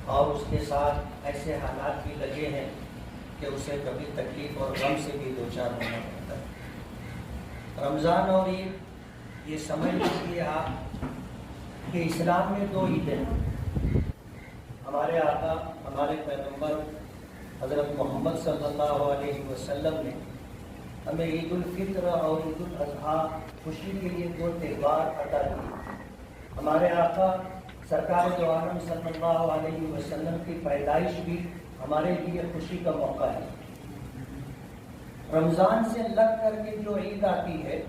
اور اس کے ساتھ ایسے حالات بھی لگے ہیں کہ اسے کبھی تکلیف اور غم سے بھی دوچار ہونا پڑتا ہے۔ رمضان اور عید یہ سمجھ لیجیے آپ کہ اسلام میں دو عیدیں ہیں۔ ہمارے آقا ہمارے پیغمبر حضرت محمد صلی اللہ علیہ وسلم نے ہمیں عید الفطر اور عید الاضحیٰ خوشی کے لیے دو تہوار عطا کیے۔ ہمارے آقا سرکار دو عالم صلی اللہ علیہ وسلم کی پیدائش بھی ہمارے لیے خوشی کا موقع ہے۔ رمضان سے لگ کر کے جو عید آتی ہے،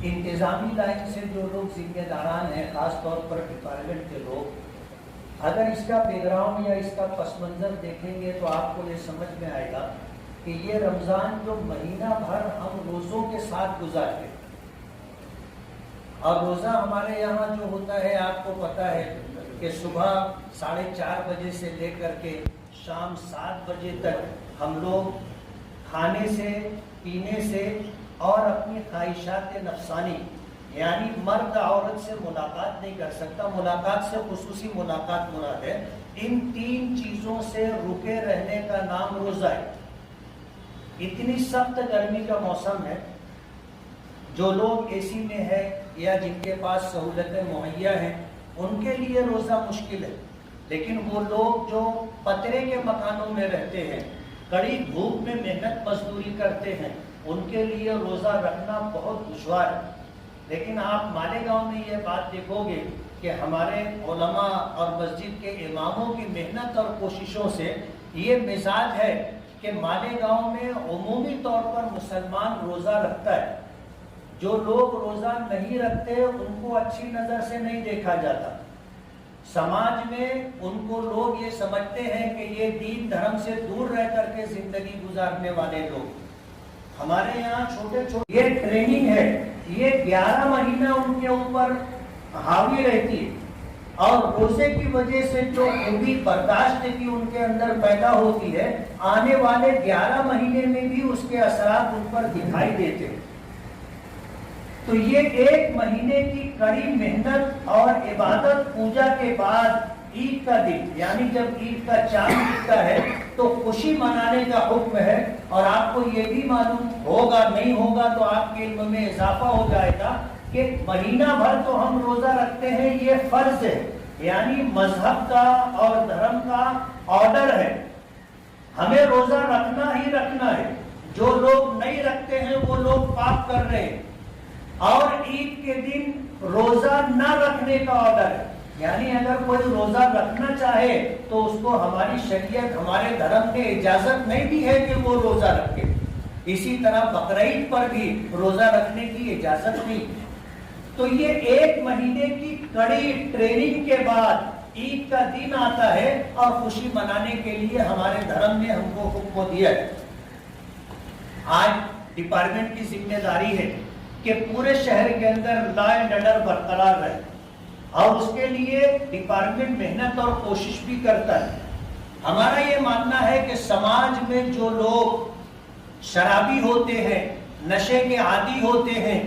انتظامی لائن سے جو لوگ ذمہ داران ہیں، خاص طور پر ڈپارٹمنٹ کے لوگ، اگر اس کا بیک گراؤنڈ یا اس کا پس منظر دیکھیں گے تو آپ کو یہ سمجھ میں آئے گا کہ یہ رمضان جو مہینہ بھر ہم روزوں کے ساتھ گزارتے، اور روزہ ہمارے یہاں جو ہوتا ہے آپ کو پتہ ہے کہ صبح 4:30 بجے سے لے کر کے شام 7 بجے تک ہم لوگ کھانے سے، پینے سے اور اپنی خواہشات نفسانی یعنی مرد عورت سے ملاقات نہیں کر سکتا، ملاقات سے خصوصی ملاقات مراد ہے، ان 3 چیزوں سے رکے رہنے کا نام روزہ ہے۔ اتنی سخت گرمی کا موسم ہے، جو لوگ اے سی میں ہے یا جن کے پاس سہولتیں مہیا ہیں ان کے لیے روزہ مشکل ہے، لیکن وہ لوگ جو پترے کے مکانوں میں رہتے ہیں، کڑی دھوپ میں محنت مزدوری کرتے ہیں، ان کے لیے روزہ رکھنا بہت دشوار ہے۔ لیکن آپ مالیگاؤں میں یہ بات دیکھو گے کہ ہمارے علماء اور مسجد کے اماموں کی محنت اور کوششوں سے یہ مزاج ہے کہ مالیگاؤں میں عمومی طور پر مسلمان روزہ رکھتا ہے۔ جو لوگ روزہ نہیں رکھتے ان کو اچھی نظر سے نہیں دیکھا جاتا، سماج میں ان کو لوگ یہ سمجھتے ہیں کہ یہ دین دھرم سے دور رہ کر کے زندگی گزارنے والے لوگ۔ ہمارے یہاں چھوٹے چھوٹے یہ ٹریننگ ہے، یہ 11 مہینہ ان کے اوپر حاوی رہتی ہے، اور روزے کی وجہ سے جو خوبی برداشت کی ان کے اندر پیدا ہوتی ہے، آنے والے 11 مہینے میں بھی اس کے اثرات ان پر دکھائی دیتے ہیں۔ تو یہ 1 مہینے کی کڑی محنت اور عبادت پوجا کے بعد عید کا دن، یعنی جب عید کا چاند دکھتا ہے تو خوشی منانے کا حکم ہے۔ اور آپ کو یہ بھی معلوم ہوگا، نہیں ہوگا تو آپ کے علم میں اضافہ ہو جائے گا کہ مہینہ بھر تو ہم روزہ رکھتے ہیں، یہ فرض ہے، یعنی مذہب کا اور دھرم کا آرڈر ہے، ہمیں روزہ رکھنا ہی رکھنا ہے۔ جو لوگ نہیں رکھتے ہیں وہ لوگ پاپ کر رہے ہیں۔ اور عید کے دن روزہ نہ رکھنے کا آرڈر ہے، یعنی اگر کوئی روزہ رکھنا چاہے تو اس کو ہماری شریعت، ہمارے دھرم نے اجازت نہیں دی ہے کہ وہ روزہ رکھے۔ اسی طرح بقرعید پر بھی روزہ رکھنے کی اجازت نہیں۔ تو یہ 1 مہینے کی کڑی ٹریننگ کے بعد عید کا دن آتا ہے، اور خوشی منانے کے لیے ہمارے دھرم نے ہم کو حکم دیا ہے۔ آج ڈپارٹمنٹ کی ذمہ داری ہے کہ پورے شہر کے اندر لا اینڈ آرڈر برقرار رہے، اور اس کے لیے ڈپارٹمنٹ محنت اور کوشش بھی کرتا ہے۔ ہمارا یہ ماننا ہے کہ سماج میں جو لوگ شرابی ہوتے ہیں، نشے کے عادی ہوتے ہیں،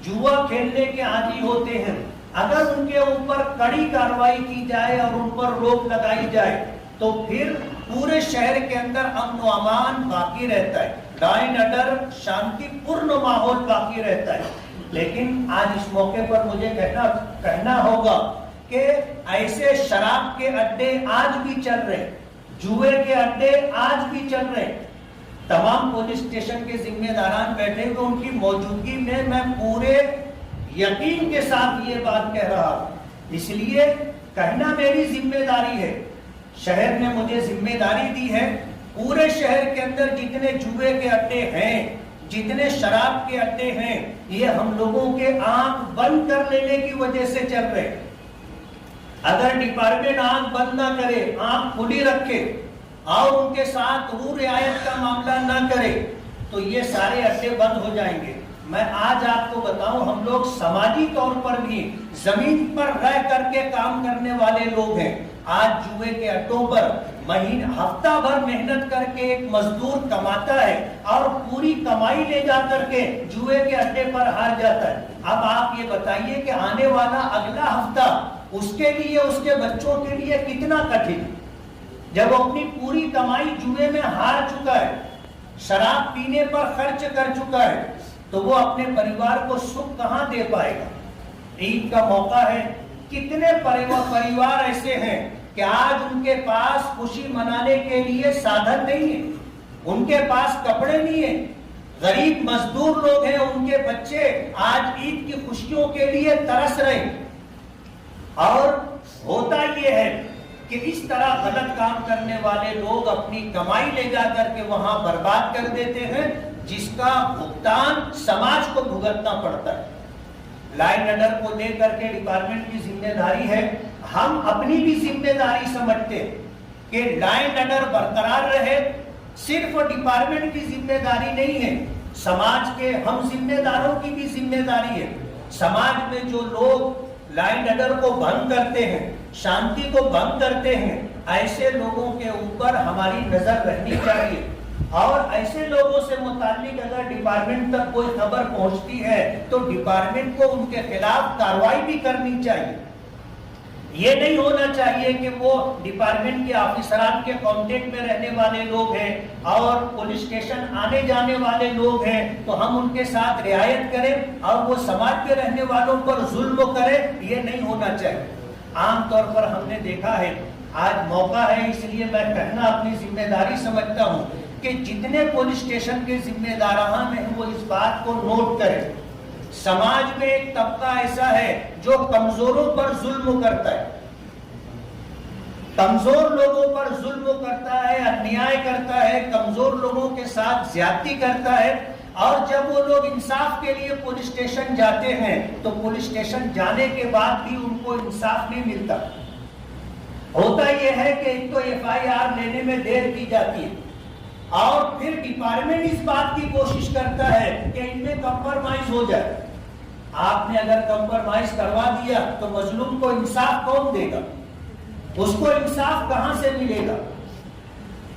جوا کھیلنے کے عادی ہوتے ہیں، اگر ان کے اوپر کڑی کارروائی کی جائے اور ان پر روک لگائی جائے تو پھر پورے شہر کے اندر امن و امان باقی رہتا ہے، لا اینڈ آرڈر شانتی پورن ماحول باقی رہتا ہے۔ لیکن آج اس موقع پر مجھے کہنا ہوگا کہ ایسے شراب کے اڈے آج بھی چل رہے، جوئے کے اڈے آج بھی چل رہے۔ تمام پولیس اسٹیشن کے ذمہ داران بیٹھے ہوئے، ان کی موجودگی میں میں پورے یقین کے ساتھ یہ بات کہہ رہا ہوں، اس لیے کہنا میری ذمہ داری ہے۔ شہر نے مجھے ذمہ داری دی ہے، پورے شہر کے اندر جتنے جوئے کے اڈے ہیں، جتنے شراب کے اڈے ہیں، یہ ہم لوگوں کے آنکھ بند کر لینے کی وجہ سے چل رہے۔ اگر ڈپارٹمنٹ آنکھ بند نہ کرے، آنکھ کھلی رکھے اور ان کے ساتھ وہ رعایت کا معاملہ نہ کرے تو یہ سارے اڈے بند ہو جائیں گے۔ میں آج آپ کو بتاؤں، ہم لوگ سماجی طور پر بھی زمین پر رہ کر کے کام کرنے والے لوگ ہیں۔ آج جوئے کے اڈوں پر ہفتہ بھر محنت کر کے ایک مزدور کماتا ہے اور پوری کمائی لے جا کر کے جوئے کے اڈے پر ہار جاتا ہے۔ اب آپ یہ بتائیے کہ آنے والا اگلا ہفتہ اس کے لیے اس کے بچوں کے لیے کتنا کٹھن، جب وہ اپنی پوری کمائی جوئے میں ہار چکا ہے، شراب پینے پر خرچ کر چکا ہے، تو وہ اپنے پریوار کو سکھ کہاں دے پائے گا؟ عید کا موقع ہے، کتنے پریوار ایسے ہیں کہ آج ان کے پاس خوشی منانے کے لیے سادھن نہیں ہے، ان کے پاس کپڑے نہیں ہیں، غریب مزدور لوگ ہیں، ان کے بچے آج عید کی خوشیوں کے لیے ترس رہے ہیں۔ اور ہوتا یہ ہے کہ اس طرح غلط کام کرنے والے لوگ اپنی کمائی لے جا کر کے وہاں برباد کر دیتے ہیں، جس کا بھگتان سماج کو بھگتنا پڑتا ہے۔ لا اینڈ آرڈر کو لے کر کے ڈپارٹمنٹ کی ذمہ داری ہے، ہم اپنی بھی ذمہ داری سمجھتے ہیں کہ لا اینڈ آرڈر برقرار رہے۔ صرف ڈپارٹمنٹ کی ذمہ داری نہیں ہے، سماج کے ہم ذمہ داروں کی بھی ذمہ داری ہے۔ سماج میں جو لوگ لا اینڈ آرڈر کو بھنگ کرتے ہیں، شانتی کو بھنگ کرتے ہیں، ایسے لوگوں کے اوپر ہماری نظر رہنی چاہیے، اور ایسے لوگوں سے متعلق اگر ڈپارٹمنٹ تک کوئی خبر پہنچتی ہے تو ڈپارٹمنٹ کو ان کے خلاف کارروائی بھی کرنی چاہیے۔ یہ نہیں ہونا چاہیے کہ وہ ڈپارٹمنٹ کے آفیسران کے کانٹیکٹ میں رہنے والے لوگ ہیں اور پولیس اسٹیشن آنے جانے والے لوگ ہیں تو ہم ان کے ساتھ رعایت کریں اور وہ سماج میں رہنے والوں پر ظلم کریں، یہ نہیں ہونا چاہیے۔ عام طور پر ہم نے دیکھا ہے، آج موقع ہے اس لیے میں کہنا اپنی ذمہ داری سمجھتا ہوں کہ جتنے پولیس اسٹیشن کے ذمہ داران ہیں وہ اس بات کو نوٹ کریں، سماج میں ایک طبقہ ایسا ہے جو کمزوروں پر ظلم کرتا ہے، کمزور لوگوں پر ظلم کرتا ہے، انیائے کرتا ہے، کمزور لوگوں کے ساتھ زیادتی کرتا ہے، اور جب وہ لوگ انصاف کے لیے پولیس اسٹیشن جاتے ہیں تو پولیس اسٹیشن جانے کے بعد بھی ان کو انصاف نہیں ملتا۔ ہوتا یہ ہے کہ ایک تو ایف آئی آر لینے میں دیر کی جاتی ہے، اور پھر ڈپارٹمنٹ اس بات کی کوشش کرتا ہے کہ ان میں کمپرمائز ہو جائے۔ آپ نے اگر کمپرمائز کروا دیا تو مظلوم کو انصاف کون دے گا؟ اس کو انصاف کہاں سے ملے گا؟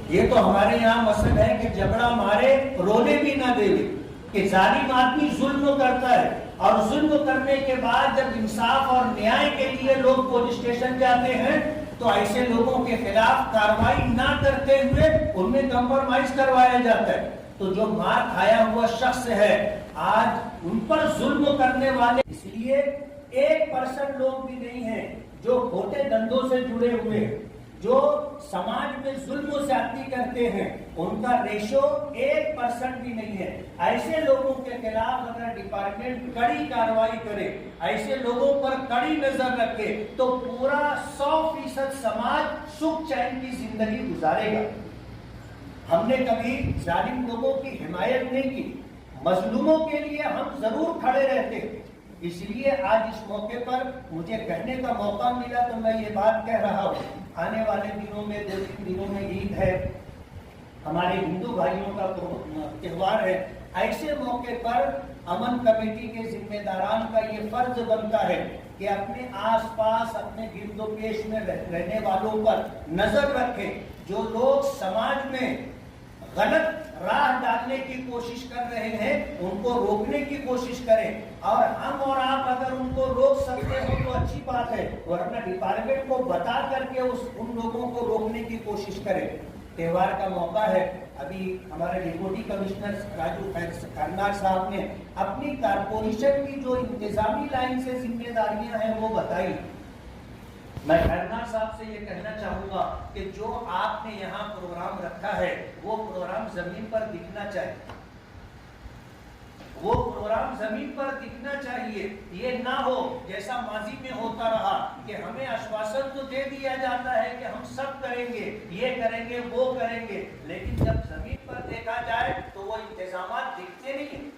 یہ تو ہمارے یہاں مسئلہ ہے کہ جھگڑا مارے رونے بھی نہ دے لے، کہ ظالم آدمی ظلم کرتا ہے، اور ظلم کرنے کے بعد جب انصاف اور نیائے کے لیے لوگ پولیس اسٹیشن جاتے ہیں تو ایسے لوگوں کے خلاف کارروائی نہ کرتے ہوئے ان میں کمپرمائز کروایا جاتا ہے۔ تو جو مار کھایا ہوا شخص ہے آج ان پر ظلم کرنے والے، اس لیے 1% لوگ بھی نہیں ہیں جو کھوٹے دندوں سے جڑے ہوئے، جو سماج میں ظلم و زیادتی کرتے ہیں، ان کا ریشو 1% بھی نہیں ہے۔ ایسے لوگوں کے خلاف اگر ڈپارٹمنٹ کڑی کارروائی کرے، ایسے لوگوں پر کڑی نظر رکھے تو پورا 100% سماج سکھ چین کی زندگی گزارے گا۔ ہم نے کبھی ظالم لوگوں کی حمایت نہیں کی، مظلوموں کے لیے ہم ضرور کھڑے رہتے، اس لیے آج اس موقع پر مجھے کہنے کا موقع ملا تو میں یہ بات کہہ رہا ہوں۔ آنے والے دنوں میں 2-3 دنوں میں عید ہے، ہمارے ہندو بھائیوں کا تہوار ہے، ایسے موقع پر امن کمیٹی کے ذمہ داران کا یہ فرض بنتا ہے کہ اپنے آس پاس اپنے گرد و پیش میں رہنے والوں پر نظر رکھیں، جو لوگ سماج میں غلط راہ ڈالنے کی کوشش کر رہے ہیں ان کو روکنے کی کوشش کریں، اور ہم اور آپ اگر ان کو روک سکتے ہو تو اچھی بات ہے، ورنہ ڈپارٹمنٹ کو بتا کر کے ان لوگوں کو روکنے کی کوشش کریں۔ تہوار کا موقع ہے، ابھی ہمارے ڈپٹی کمشنر راجو خیرنار صاحب نے اپنی کارپوریشن کی جو انتظامی لائن سے ذمہ داریاں ہیں وہ بتائی۔ میں خیرنار صاحب سے یہ کہنا چاہوں گا کہ جو آپ نے یہاں پروگرام رکھا ہے وہ پروگرام زمین پر دکھنا چاہیے، وہ پروگرام زمین پر دکھنا چاہیے۔ یہ نہ ہو جیسا ماضی میں ہوتا رہا کہ ہمیں آشواسن تو دے دیا جاتا ہے کہ ہم سب کریں گے، یہ کریں گے، وہ کریں گے، لیکن جب زمین پر دیکھا جائے تو وہ انتظامات دکھتے نہیں،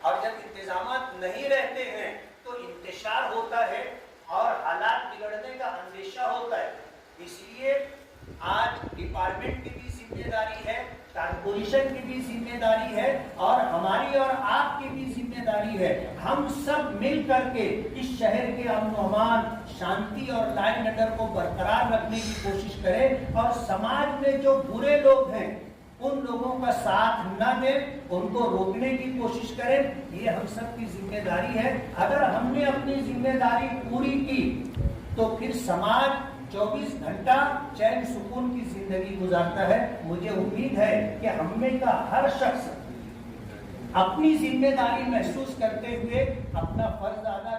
اور جب انتظامات نہیں رہتے ہیں تو انتشار ہوتا ہے اور حالات بگڑنے کا اندیشہ ہوتا ہے۔ اس لیے آج ڈپارٹمنٹ کی بھی ذمہ داری ہے، کارپوریشن کی بھی ذمہ داری ہے، اور ہماری اور آپ کی بھی ذمہ داری ہے، ہم سب مل کر کے اس شہر کے امن و امان، شانتی اور لا اینڈ آرڈر کو برقرار رکھنے کی کوشش کریں، اور سماج میں جو برے لوگ ہیں ان لوگوں کا ساتھ نہ دیں، ان کو روکنے کی کوشش کریں۔ یہ ہم سب کی ذمہ داری ہے۔ اگر ہم نے اپنی ذمہ داری پوری کی تو پھر سماج 24 گھنٹہ چین سکون کی زندگی گزارتا ہے. مجھے امید ہے کہ ہم میں کا ہر شخص اپنی ذمہ داری محسوس کرتے ہوئے اپنا فرض ادا